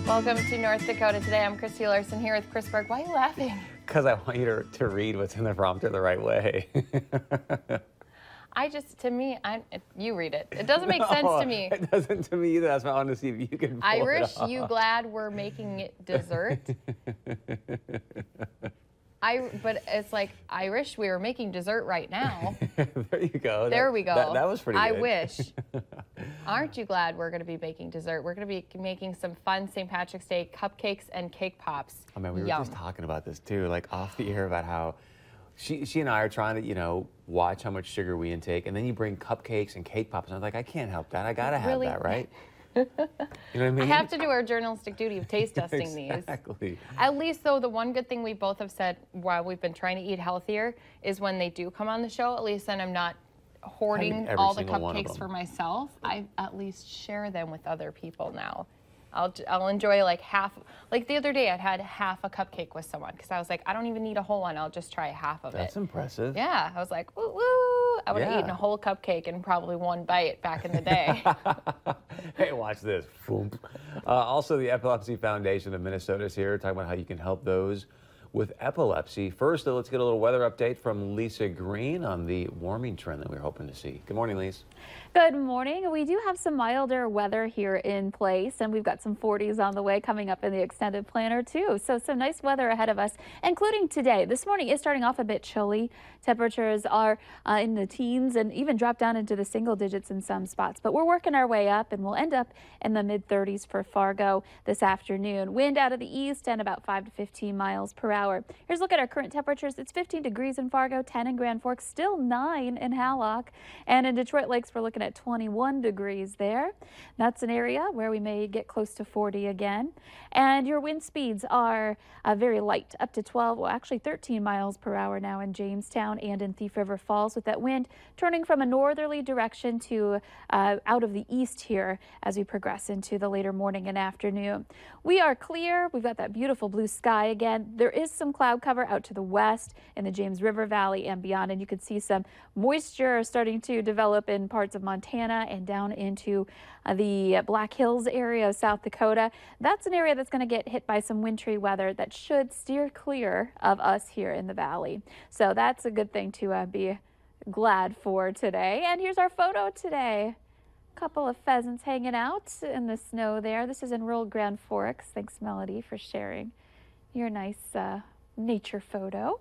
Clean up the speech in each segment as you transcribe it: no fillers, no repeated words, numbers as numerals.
Welcome to North Dakota Today. I'm Christy Larson here with Chris Berg. Why are you laughing? Because I want you to read what's in the prompter the right way. You read it. It doesn't make sense to me. It doesn't to me either. That's why I want to see if you can pull Irish, it off. you glad we're making it dessert? But it's like Irish, we were making dessert right now. There you go. There we go. That was pretty good. I wish. Aren't you glad we're going to be making dessert? We're going to be making some fun St. Patrick's Day cupcakes and cake pops. I mean, we were just talking about this too, like off the air, about how she and I are trying to, watch how much sugar we intake, and then you bring cupcakes and cake pops, and I'm like, I can't help that. I gotta have that, right? You know what I mean? I have to do our journalistic duty of taste testing these. Exactly. At least, though, the one good thing we both have said while we've been trying to eat healthier is when they do come on the show, at least then I'm not hoarding all the cupcakes for myself. I at least share them with other people now. I'll enjoy like half. Like the other day, I'd had half a cupcake with someone because I was like, I don't even need a whole one. I'll just try half of it. That's impressive. Yeah, I was like, woo woo. I would have eaten a whole cupcake in probably one bite back in the day. Hey, watch this. Also, the Epilepsy Foundation of Minnesota is here talking about how you can help those with epilepsy. First, though, let's get a little weather update from Lisa Green on the warming trend that we're hoping to see. Good morning, Lisa. Good morning. We do have some milder weather here in place, and we've got some 40s on the way coming up in the extended planner too. So some nice weather ahead of us, including today. This morning is starting off a bit chilly. Temperatures are in the teens and even drop down into the single digits in some spots. But we're working our way up, and we'll end up in the mid-30s for Fargo this afternoon. Wind out of the east and about 5 to 15 miles per hour. Here's a look at our current temperatures. It's 15 degrees in Fargo, 10 in Grand Forks, still 9 in Hallock. And in Detroit Lakes, we're looking at 21 degrees there. That's an area where we may get close to 40 again. And your wind speeds are very light, up to 12, well, actually 13 miles per hour now in Jamestown and in Thief River Falls, with that wind turning from a northerly direction to out of the east here as we progress into the later morning and afternoon. We are clear. We've got that beautiful blue sky again. There is some cloud cover out to the west in the James River Valley and beyond, and you can see some moisture starting to develop in parts of Montana and down into the Black Hills area of South Dakota. That's an area that's going to get hit by some wintry weather that should steer clear of us here in the valley. So that's a good thing to be glad for today. And here's our photo today. A couple of pheasants hanging out in the snow there. This is in rural Grand Forks. Thanks, Melody, for sharing your nice nature photo.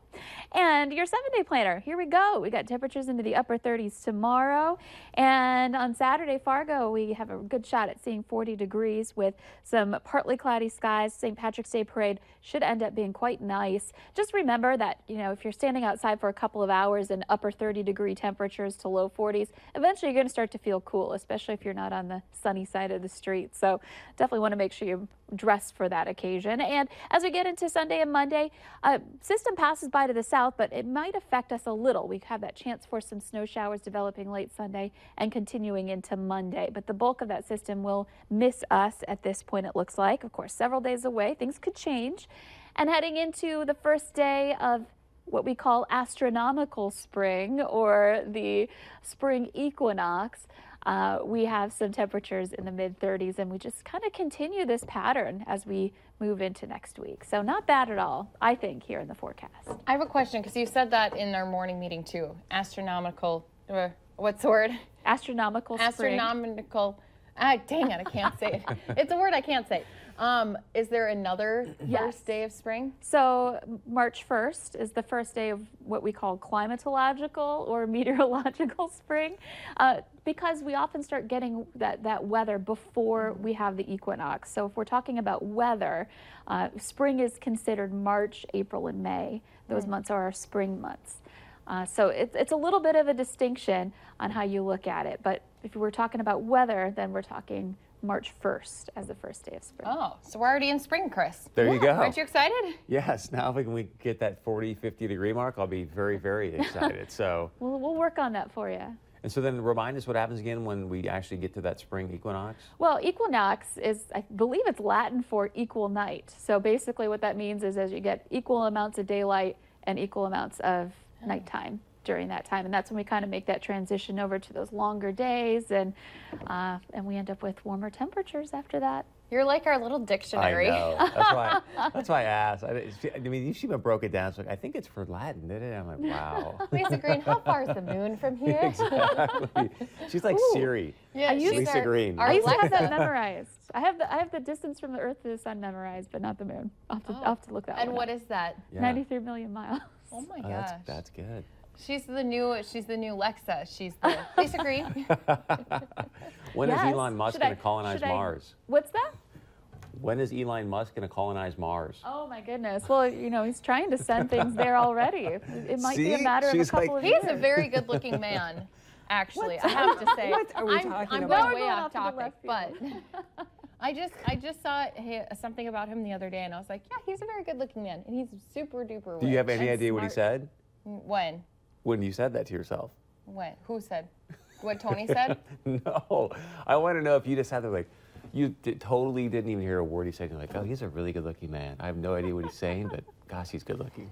And your 7-day planner, here we go. We got temperatures into the upper 30s tomorrow, and on Saturday, Fargo, we have a good shot at seeing 40 degrees with some partly cloudy skies. St. Patrick's Day parade should end up being quite nice. Just remember that, if you're standing outside for a couple of hours in upper 30-degree temperatures to low 40s, eventually you're going to start to feel cool, especially if you're not on the sunny side of the street. So definitely want to make sure you dress for that occasion. And as we get into Sunday and Monday, system passes by to the south, but it might affect us a little. We have that chance for some snow showers developing late Sunday and continuing into Monday. But the bulk of that system will miss us at this point, it looks like. Of course, several days away, things could change. And heading into the first day of what we call astronomical spring, or the spring equinox, we have some temperatures in the mid-30s, and we just kind of continue this pattern as we move into next week. So not bad at all, I think, here in the forecast. I have a question, because you said that in our morning meeting too. Astronomical, what's the word? Astronomical spring. Astronomical, dang it, I can't say it. It's a word I can't say. Is there another first day of spring? So March 1st is the first day of what we call climatological or meteorological spring, because we often start getting that weather before we have the equinox. So if we're talking about weather, spring is considered March, April, and May. Those months are our spring months. So it's a little bit of a distinction on how you look at it. But if we're talking about weather, then we're talking March 1st as the first day of spring. Oh, so we're already in spring, Chris. There you go. Aren't you excited? Yes. Now, if we get that 40, 50 degree mark, I'll be very, very excited. So we'll work on that for you. And so then remind us what happens again when we actually get to that spring equinox? Well, equinox is, I believe it's Latin for equal night. So basically what that means is as you get equal amounts of daylight and equal amounts of nighttime during that time, and that's when we kind of make that transition over to those longer days, and we end up with warmer temperatures after that. You're like our little dictionary. I know. That's why I asked. I mean, she even broke it down. So I think it's for Latin, didn't it? I'm like, wow. Lisa Green, how far is the moon from here? Exactly. She's like Siri. Yeah, Lisa Green. I used to have that memorized. I have the distance from the Earth to the Sun memorized, but not the moon. I'll have to look that And one what up. is that? Yeah. 93 million miles. Oh my gosh. That's good. She's the new Lexa. She's the Lisa Green. When is Elon Musk going to colonize Mars? What's that? When is Elon Musk going to colonize Mars? Oh my goodness. Well, you know, he's trying to send things there already. It might be a matter of a couple of years. He's a very good-looking man, actually. I have to say. What are we talking I'm about? going way off topic, but I just saw something about him the other day, and I was like, yeah, he's a very good-looking man, and he's super duper rich. Do you have any idea what he said? When? When you said that to yourself? When? Who said? What Tony said? No. I want to know if you just had to, like, you totally didn't even hear a word he said. You're like, oh, he's a really good-looking man. I have no idea what he's saying, but gosh, he's good-looking.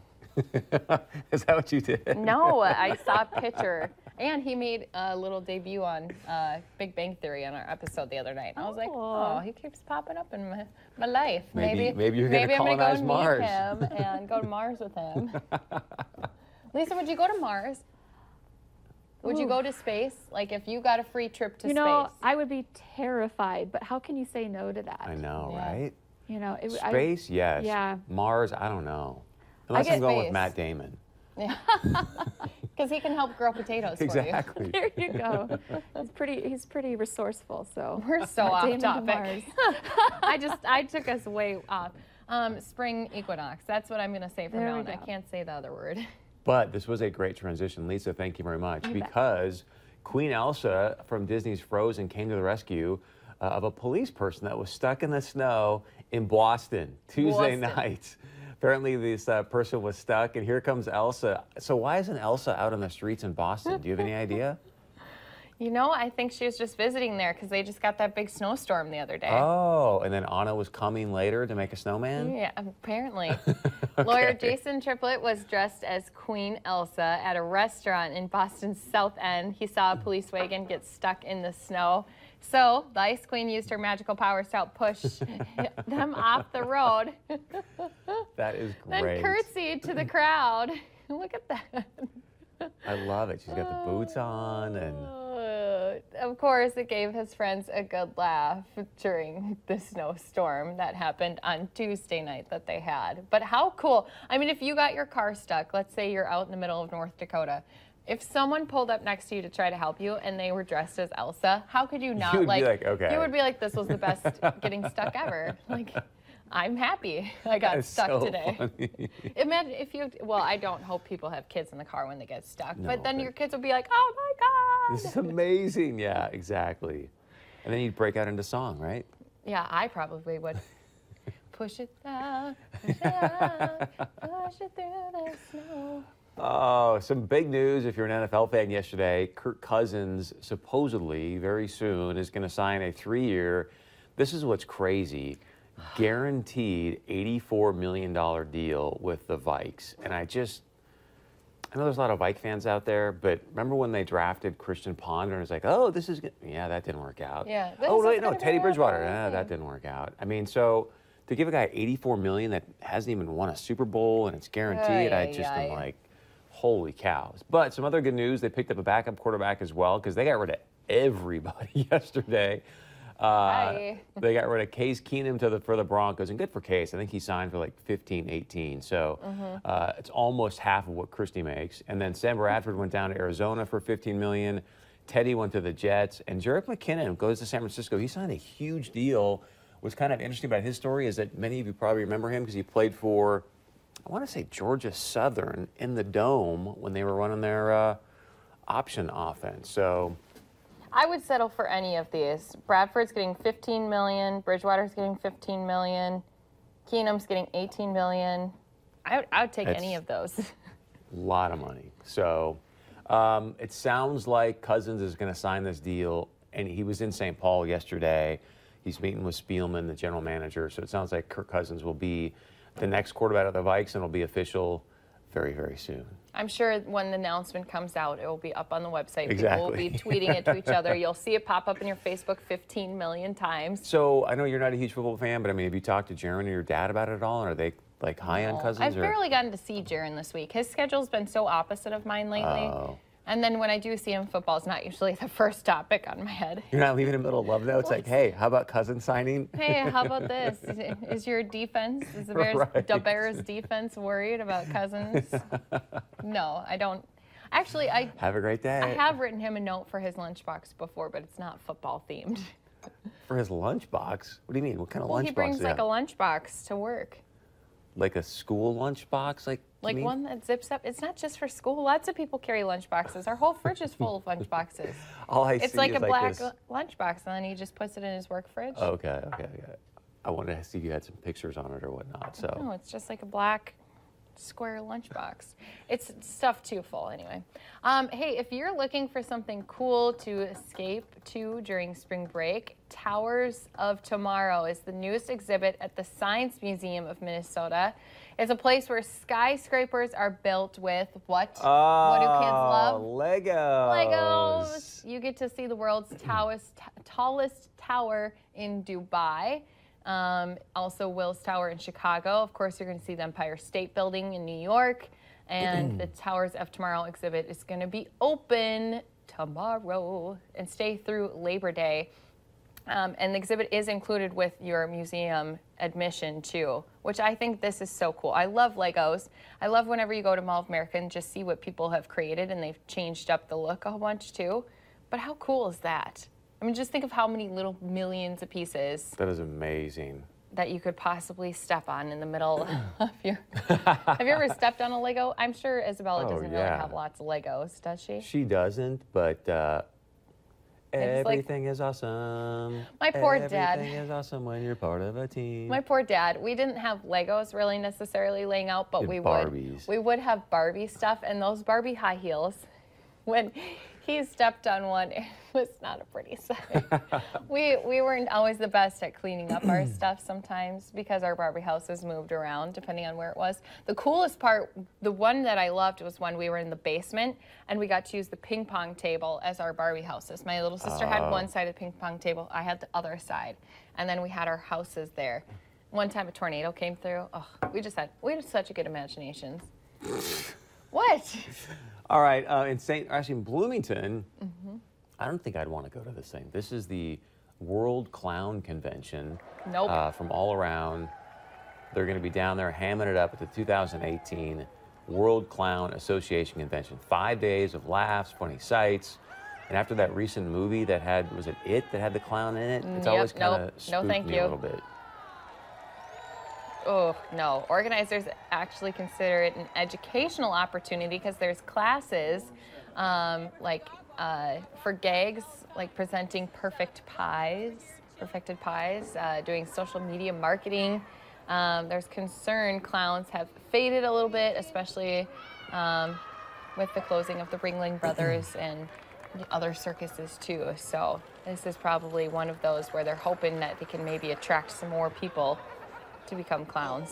Is that what you did? No, I saw a picture. And he made a little debut on Big Bang Theory on our episode the other night. And I was like, oh, he keeps popping up in my life. Maybe you're going to colonize Mars. Maybe I'm going to go meet him and go to Mars with him. Lisa, would you go to Mars? Would you go to space? Like, if you got a free trip to space? You know, I would be terrified, but how can you say no to that? I know, right? You know, space, yes. Yeah. Mars, I don't know. Unless I'm going with Matt Damon. Yeah. Because he can help grow potatoes for you. Exactly. There you go. He's pretty resourceful, so. We're so off Damon topic. I took us way off. Spring equinox. That's what I'm going to say from now on. I can't say the other word. But this was a great transition. Lisa, thank you very much. Because Queen Elsa from Disney's Frozen came to the rescue of a police person that was stuck in the snow in Boston Tuesday night. Apparently this person was stuck, and here comes Elsa. So why isn't Elsa out on the streets in Boston? Do you have any idea? You know, I think she was just visiting there because they just got that big snowstorm the other day. Oh, and then Anna was coming later to make a snowman? Yeah, apparently. Lawyer Jason Triplett was dressed as Queen Elsa at a restaurant in Boston's South End. He saw a police wagon get stuck in the snow. So the Ice Queen used her magical powers to help push them off the road. That is great. Then curtsied to the crowd. Look at that. I love it. She's got the boots on and... Of course, it gave his friends a good laugh during the snowstorm that happened on Tuesday night that they had. But how cool. I mean, if you got your car stuck, let's say you're out in the middle of North Dakota, if someone pulled up next to you to try to help you and they were dressed as Elsa, how could you not you would be like, okay. You would be like, this was the best getting stuck ever. Like, I'm happy I got stuck today. Funny. Imagine if you, well, I don't hope people have kids in the car when they get stuck, but then your kids will be like, oh my God. This is amazing. Yeah, exactly. And then you'd break out into song, right? Yeah, I probably would. Push it down, push it out, push it through the snow. Oh, some big news if you're an NFL fan yesterday. Kirk Cousins supposedly very soon is going to sign a 3-year, this is what's crazy, guaranteed $84 million deal with the Vikes. And I know there's a lot of Vike fans out there, but remember when they drafted Christian Ponder and it's like, oh, this is good. Yeah, that didn't work out. Yeah. Oh, wait, no, Teddy Bridgewater. Yeah, that didn't work out. I mean, so to give a guy $84 million that hasn't even won a Super Bowl and it's guaranteed, I'm like, holy cows. But some other good news, they picked up a backup quarterback as well because they got rid of everybody yesterday. They got rid of Case Keenum for the Broncos, and good for Case. I think he signed for like 15, 18. So it's almost half of what Christie makes. And then Sam Bradford went down to Arizona for $15 million. Teddy went to the Jets, and Jerick McKinnon goes to San Francisco. He signed a huge deal. What's kind of interesting about his story is that many of you probably remember him because he played for, I want to say, Georgia Southern in the Dome when they were running their option offense. So I would settle for any of these. Bradford's getting $15 million. Bridgewater's getting $15 million. Keenum's getting $18 million. I would take any of those. A lot of money. So it sounds like Cousins is going to sign this deal, and he was in St. Paul yesterday. He's meeting with Spielman, the general manager. So it sounds like Kirk Cousins will be the next quarterback of the Vikes, and it'll be official very, very soon. I'm sure when the announcement comes out, it will be up on the website. Exactly. People will be tweeting it to each other. You'll see it pop up in your Facebook 15 million times. So I know you're not a huge football fan, but I mean, have you talked to Jaron or your dad about it at all? Or are they like high on Cousins? I've barely gotten to see Jaron this week. His schedule's been so opposite of mine lately. Oh. And then when I do see him, football's not usually the first topic on my head. You're not leaving in the middle of love notes like, hey, how about Cousins signing? Hey, how about this? Is your defense, is the Bears defense worried about Cousins? No, I don't. Actually, have a great day. I have written him a note for his lunchbox before, but it's not football themed. For his lunchbox? What do you mean? What kind of lunchbox? Well, he brings like a lunchbox to work. Like a school lunchbox? Like one that zips up. It's not just for school. Lots of people carry lunchboxes. Our whole fridge is full of lunchboxes. It's like a black lunchbox, and then he just puts it in his work fridge. Okay. I wanted to see if you had some pictures on it or whatnot. So no, it's just like a black square lunchbox. It's stuffed too full anyway. Hey, if you're looking for something cool to escape to during spring break, Towers of Tomorrow is the newest exhibit at the Science Museum of Minnesota. It's a place where skyscrapers are built with what? What do kids love? Legos. You get to see the world's tallest tower in Dubai. Also Wills Tower in Chicago. Of course, you're going to see the Empire State Building in New York. And the Towers of Tomorrow exhibit is going to be open tomorrow and stay through Labor Day. And the exhibit is included with your museum admission too, which I think this is so cool. I love Legos. I love whenever you go to Mall of America and just see what people have created, and they've changed up the look a whole bunch too. But how cool is that? I mean, just think of how many little millions of pieces. That is amazing. That you could possibly step on in the middle of your... Have you ever stepped on a Lego? I'm sure Isabella doesn't really have lots of Legos, does she? She doesn't, but everything is awesome. My poor dad. Everything is awesome when you're part of a team. My poor dad. We didn't have Legos really necessarily laying out, but we would have Barbie stuff, and those Barbie high heels, when he stepped on one, it was not a pretty sight. we weren't always the best at cleaning up our stuff sometimes because our Barbie houses moved around depending on where it was. The coolest part, the one that I loved, was when we were in the basement and we got to use the ping pong table as our Barbie houses. My little sister had one side of the ping pong table, I had the other side, and then we had our houses there. One time a tornado came through. Oh, we had such a good imagination. What? All right, in Bloomington, I don't think I'd want to go to this thing. This is the World Clown Convention. Nope. From all around. They're going to be down there hamming it up at the 2018 World Clown Association Convention. 5 days of laughs, funny sights. And after that recent movie that had, was it It, that had the clown in it? It's always kind of spooked me a little bit. Oh, no. Organizers actually consider it an educational opportunity because there's classes for gags, like presenting perfected pies, doing social media marketing. There's concern clowns have faded a little bit, especially with the closing of the Ringling Brothers and other circuses too. So this is probably one of those where they're hoping that they can maybe attract some more people to become clowns.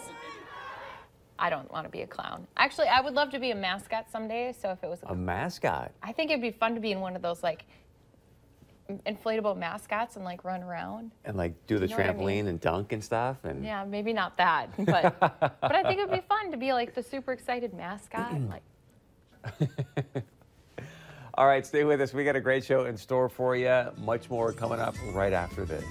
I don't want to be a clown. Actually, I would love to be a mascot someday. So if it was a mascot, I think it'd be fun to be in one of those like inflatable mascots and like run around and like do the trampoline and dunk and stuff. And yeah, maybe not that, but but I think it'd be fun to be like the super excited mascot. Like. All right, stay with us. We got a great show in store for you. Much more coming up right after this.